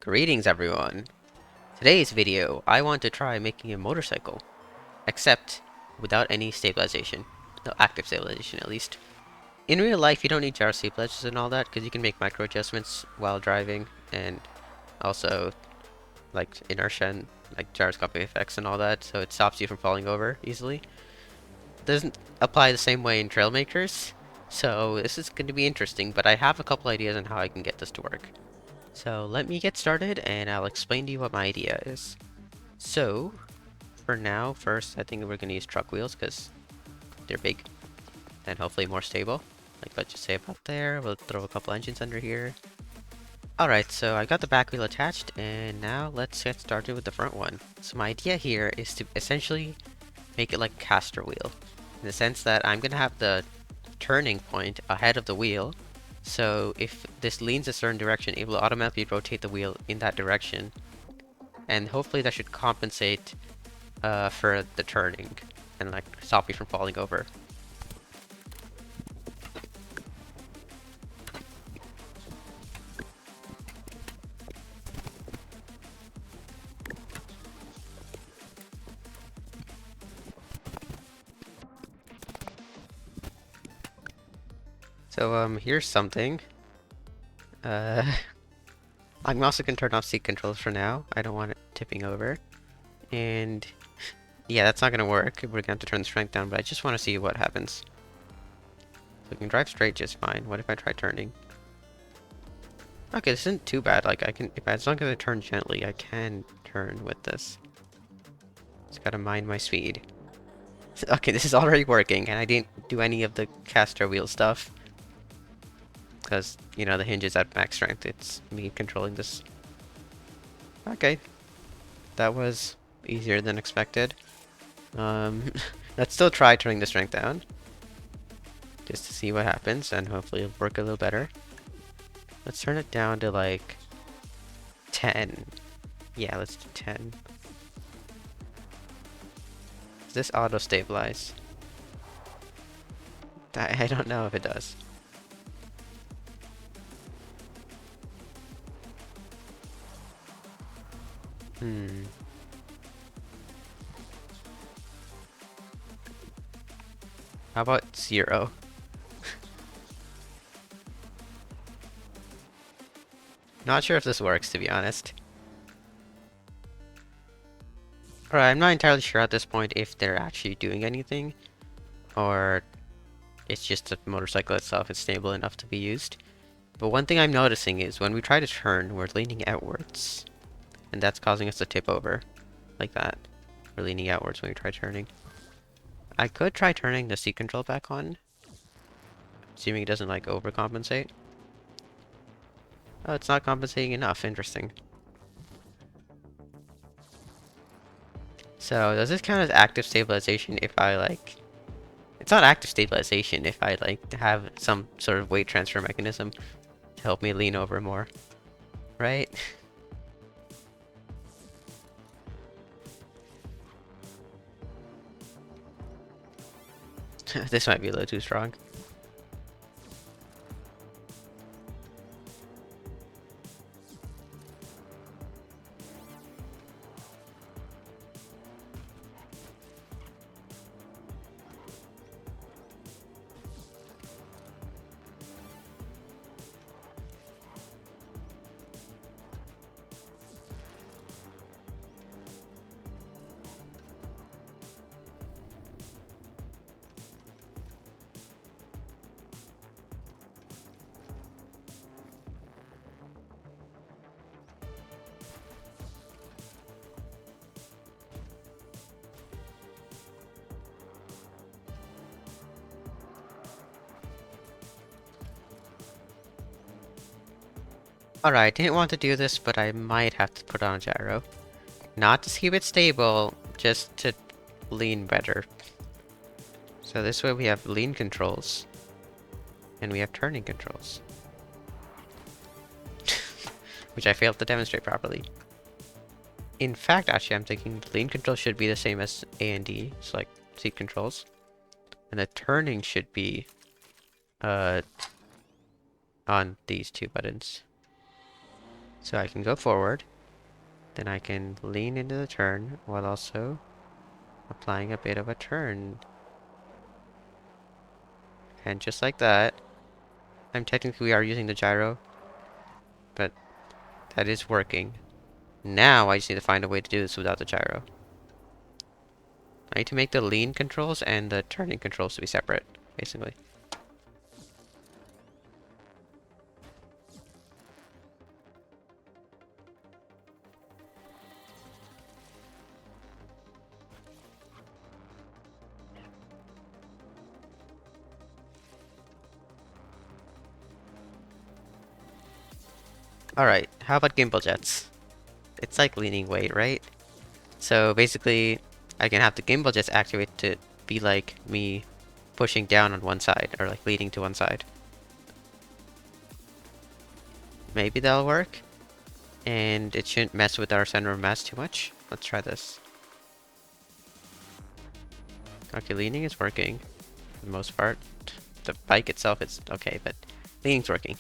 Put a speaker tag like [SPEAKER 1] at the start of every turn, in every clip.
[SPEAKER 1] Greetings everyone! Today's video, I want to try making a motorcycle, except without any stabilization. No active stabilization at least. In real life you don't need gyro stabilizers and all that, because you can make micro adjustments while driving, and also like inertia and like gyroscopic effects and all that, so it stops you from falling over easily. Doesn't apply the same way in Trailmakers, so this is going to be interesting, but I have a couple ideas on how I can get this to work. So let me get started and I'll explain to you what my idea is. So, for now, first I think we're going to use truck wheels because they're big and hopefully more stable. Like let's just say about there, we'll throw a couple engines under here. Alright, so I got the back wheel attached and now let's get started with the front one. So my idea here is to essentially make it like a caster wheel. In the sense that I'm going to have the turning point ahead of the wheel. So if this leans a certain direction, it will automatically rotate the wheel in that direction. And hopefully that should compensate for the turning and like stop me from falling over. So here's something. I'm also gonna turn off seat controls for now. I don't want it tipping over. And yeah, that's not gonna work. We're gonna have to turn the strength down, but I just want to see what happens. So we can drive straight just fine. What if I try turning? Okay, this isn't too bad. Like I can, as long as I turn gently, I can turn with this. Just gotta mind my speed. Okay, this is already working, and I didn't do any of the caster wheel stuff. Because, you know, the hinge is at max strength. It's me controlling this. Okay. That was easier than expected. Let's still try turning the strength down. Just to see what happens, and hopefully it'll work a little better. Let's turn it down to, like, 10. Yeah, let's do 10. Does this auto-stabilize? I don't know if it does. How about 0? Not sure if this works, to be honest. Alright, I'm not entirely sure at this point if they're actually doing anything, or it's just the motorcycle itself is stable enough to be used. But one thing I'm noticing is when we try to turn, we're leaning outwards. And that's causing us to tip over. Like that. We're leaning outwards when we try turning. I could try turning the seat control back on. Assuming it doesn't, like, overcompensate. Oh, it's not compensating enough. Interesting. So, does this count as active stabilization if I, like... It's not active stabilization if I, like, have some sort of weight transfer mechanism to help me lean over more. Right? This might be a little too strong. Alright, didn't want to do this, but I might have to put on a gyro. Not to keep it stable, just to lean better. So this way we have lean controls. And we have turning controls. Which I failed to demonstrate properly. In fact, actually, I'm thinking lean control should be the same as A and D. So like seat controls. And the turning should be on these two buttons. So I can go forward, then I can lean into the turn while also applying a bit of a turn. And just like that, we are using the gyro, but that is working. Now I just need to find a way to do this without the gyro. I need to make the lean controls and the turning controls to be separate, basically. Alright, how about gimbal jets? It's like leaning weight, right? So basically, I can have the gimbal jets activate to be like me pushing down on one side, or like leaning to one side. Maybe that'll work. And it shouldn't mess with our center of mass too much. Let's try this. Okay, leaning is working for the most part. The bike itself is okay, but leaning's working.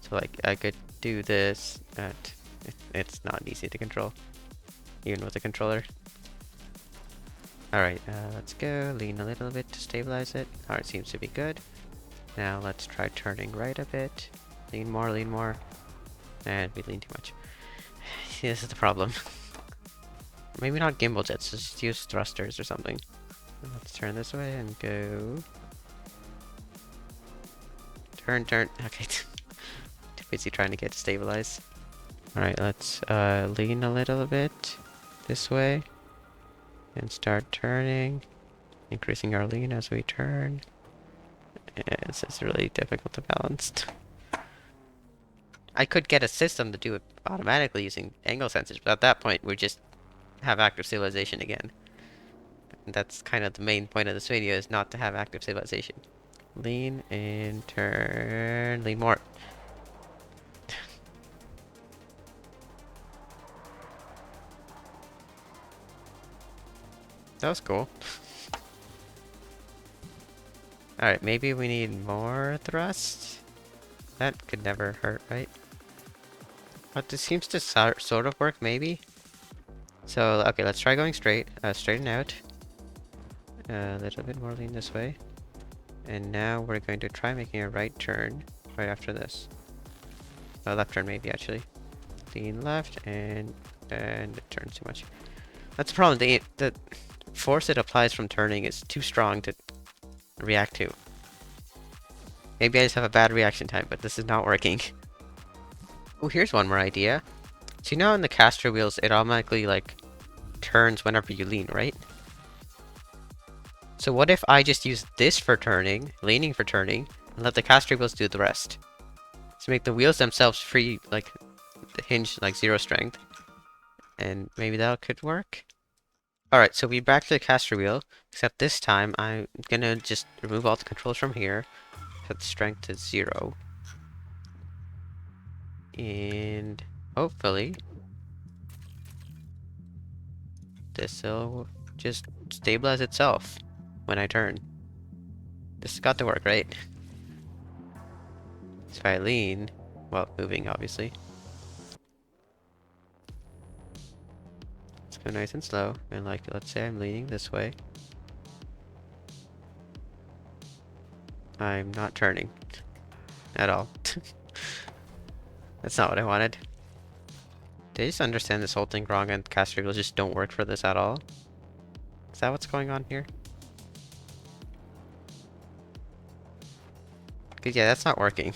[SPEAKER 1] So like, I could do this, but it's not easy to control, even with a controller. Alright, let's go. Lean a little bit to stabilize it. Alright, seems to be good. Now let's try turning right a bit. Lean more. And we lean too much. See, this is the problem. Maybe not gimbal jets, just use thrusters or something. Let's turn this way and go. Turn. Okay. Too busy trying to get stabilized. Alright, let's lean a little bit this way. And start turning. Increasing our lean as we turn. Yeah, this is really difficult to balance. I could get a system to do it automatically using angle sensors, but at that point we just have active stabilization again. And that's kind of the main point of this video, is not to have active stabilization. Lean and turn. Lean more. That was cool. Alright, maybe we need more thrust? That could never hurt, right? But this seems to sort of work, maybe? So, okay, let's try going straight. Straighten out. A little bit more lean this way. And now we're going to try making a right turn right after this. A left turn, maybe, actually. Lean left, and it turns too much. That's the problem. The force it applies from turning is too strong to react to. Maybe I just have a bad reaction time, but this is not working. Oh, here's one more idea. So you know in the caster wheels, it automatically, like, turns whenever you lean, right? So what if I just use this for turning, leaning for turning, and let the caster wheels do the rest? To make the wheels themselves free, like, the hinge, like, 0 strength. And maybe that could work? Alright, so we're back to the caster wheel, except this time I'm gonna just remove all the controls from here, set the strength to 0. And hopefully this will just stabilize itself when I turn. This has got to work, right? So if I lean, well, moving obviously. Let's go nice and slow, and like, let's say I'm leaning this way. I'm not turning at all. That's not what I wanted. Did I just understand this whole thing wrong and caster wheels just don't work for this at all? Is that what's going on here? Cause yeah, that's not working.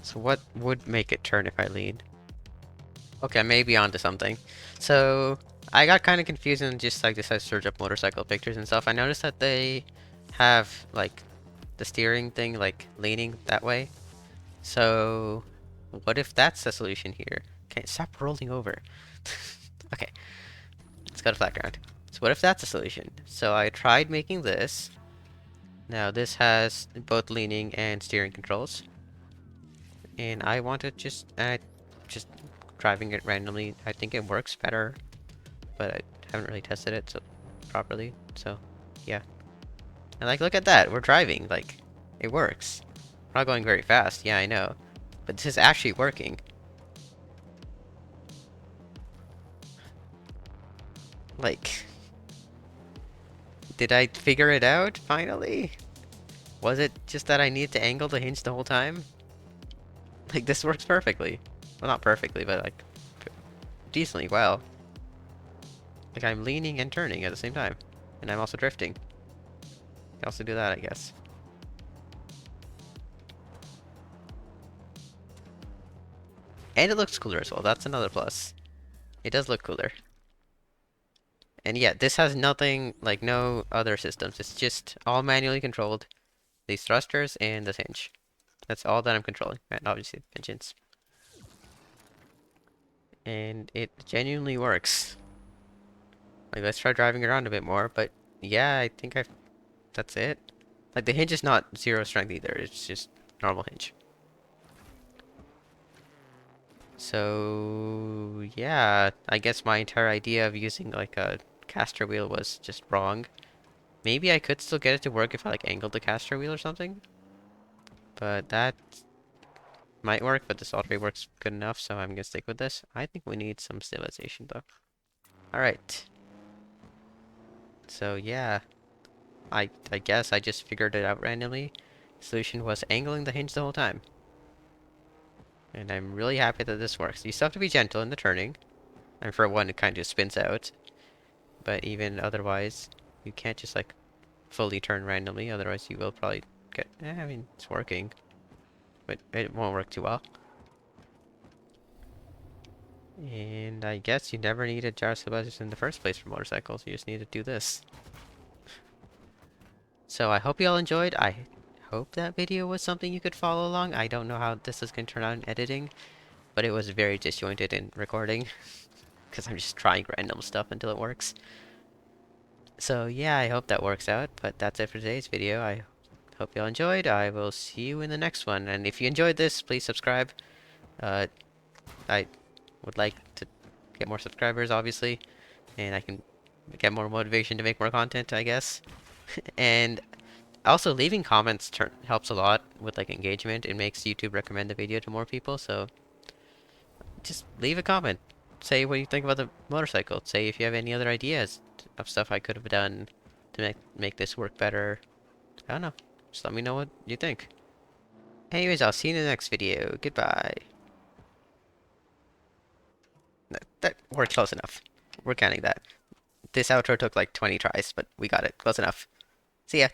[SPEAKER 1] So what would make it turn if I lean? Okay, I may be onto something. So I got kind of confused and just like decided to search up motorcycle pictures and stuff. I noticed that they have like the steering thing like leaning that way. So what if that's the solution here? Okay, stop rolling over. Okay, let's go to flat ground. So what if that's the solution? So I tried making this. Now this has both leaning and steering controls. And I want to just driving it randomly. I think it works better, but I haven't really tested it properly. So yeah. And like, look at that, we're driving. Like, it works. not going very fast, yeah, I know. But this is actually working. Like, did I figure it out, finally? Was it just that I needed to angle the hinge the whole time? Like, this works perfectly. Well, not perfectly, but like, decently well. Like, I'm leaning and turning at the same time. And I'm also drifting. Can also do that, I guess. And it looks cooler as well, that's another plus. It does look cooler. And yeah, this has nothing, like no other systems. It's just all manually controlled. These thrusters and this hinge. That's all that I'm controlling. And obviously engines. And it genuinely works. Like, let's try driving around a bit more, but yeah, I think that's it. Like, the hinge is not zero strength either, it's just normal hinge. So, yeah, I guess my entire idea of using, like, a caster wheel was just wrong. Maybe I could still get it to work if I, like, angled the caster wheel or something. But that might work, but this already works good enough, so I'm gonna stick with this. I think we need some stabilization, though. Alright. So, yeah. I guess I just figured it out randomly. Solution was angling the hinge the whole time. And I'm really happy that this works. You still have to be gentle in the turning. And for one, it kind of just spins out. But even otherwise, you can't just like fully turn randomly. Otherwise, you will probably get... I mean, it's working. But it won't work too well. And I guess you never need a gyro stabilizer in the first place for motorcycles. You just need to do this. So I hope you all enjoyed. I hope that video was something you could follow along. I don't know how this is going to turn out in editing, but it was very disjointed in recording because I'm just trying random stuff until it works. So yeah, I hope that works out, but that's it for today's video. I hope you all enjoyed. I will see you in the next one, and if you enjoyed this, please subscribe. Uh, I would like to get more subscribers, obviously, and I can get more motivation to make more content, I guess. And also, leaving comments helps a lot with like engagement. It makes YouTube recommend the video to more people, so just leave a comment. Say what you think about the motorcycle. Say if you have any other ideas of stuff I could have done to make this work better. I don't know. Just let me know what you think. Anyways, I'll see you in the next video. Goodbye. We're close enough. We're counting that. This outro took like 20 tries, but we got it. Close enough. See ya.